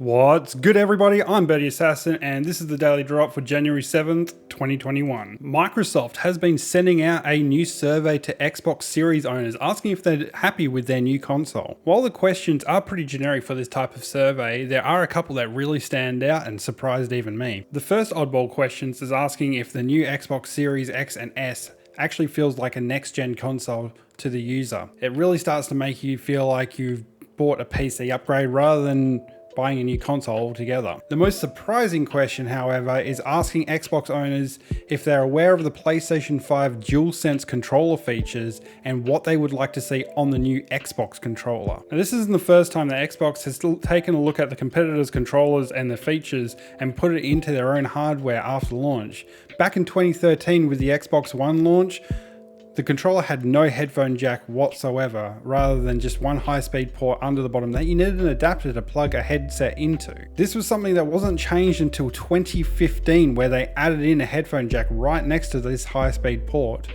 What's good, everybody? I'm birdyassassin, and this is the daily drop for January 7th, 2021. Microsoft has been sending out a new survey to Xbox Series owners asking if they're happy with their new console. While the questions are pretty generic for this type of survey, there are a couple that really stand out and surprised even me. The first oddball questions is asking if the new Xbox Series X and S actually feels like a next-gen console to the user. It really starts to make you feel like you've bought a PC upgrade rather than buying a new console altogether. The most surprising question, however, is asking Xbox owners if they're aware of the PlayStation 5 DualSense controller features and what they would like to see on the new Xbox controller. Now, this isn't the first time that Xbox has taken a look at the competitors' controllers and the features and put it into their own hardware after launch. Back in 2013 with the Xbox One launch, the controller had no headphone jack whatsoever, rather than just one high-speed port under the bottom that you needed an adapter to plug a headset into. This was something that wasn't changed until 2015, where they added in a headphone jack right next to this high-speed port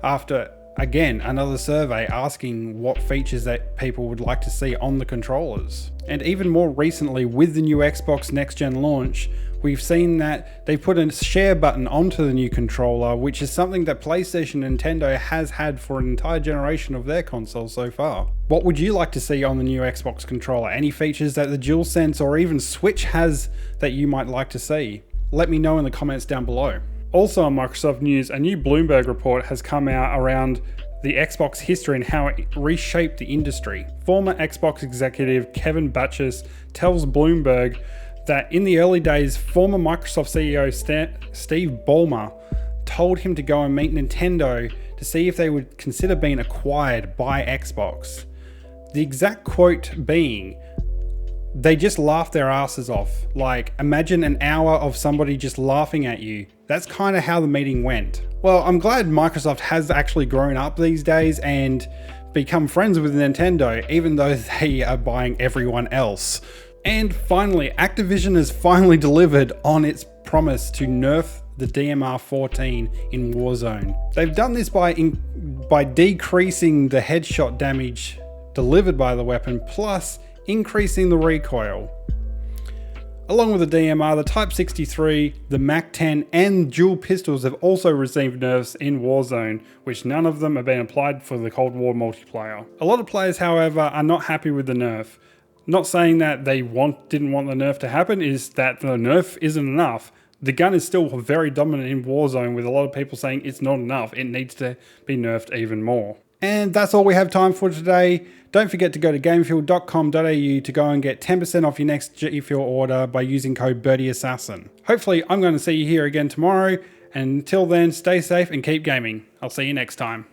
after, again, another survey asking what features that people would like to see on the controllers. And even more recently, with the new Xbox next-gen launch, we've seen that they put a share button onto the new controller, which is something that PlayStation and Nintendo has had for an entire generation of their consoles so far. What would you like to see on the new Xbox controller? Any features that the DualSense or even Switch has that you might like to see? Let me know in the comments down below. Also on Microsoft news, a new Bloomberg report has come out around the Xbox history and how it reshaped the industry. Former Xbox executive Kevin Batchus tells Bloomberg that in the early days, former Microsoft CEO Steve Ballmer told him to go and meet Nintendo to see if they would consider being acquired by Xbox. The exact quote being, they just laughed their asses off. Like, imagine an hour of somebody just laughing at you. That's kind of how the meeting went. Well, I'm glad Microsoft has actually grown up these days and become friends with Nintendo, even though they are buying everyone else. And finally, Activision has finally delivered on its promise to nerf the DMR-14 in Warzone. They've done this by decreasing the headshot damage delivered by the weapon, plus increasing the recoil. Along with the DMR, the Type 63, the MAC-10 and dual pistols have also received nerfs in Warzone, which none of them have been applied for the Cold War multiplayer. A lot of players, however, are not happy with the nerf. Not saying that they didn't want the nerf to happen, is that the nerf isn't enough. The gun is still very dominant in Warzone, with a lot of people saying it's not enough. It needs to be nerfed even more. And that's all we have time for today. Don't forget to go to gamefuel.com.au to go and get 10% off your next G Fuel order by using code birdyassassin. Hopefully, I'm going to see you here again tomorrow. And until then, stay safe and keep gaming. I'll see you next time.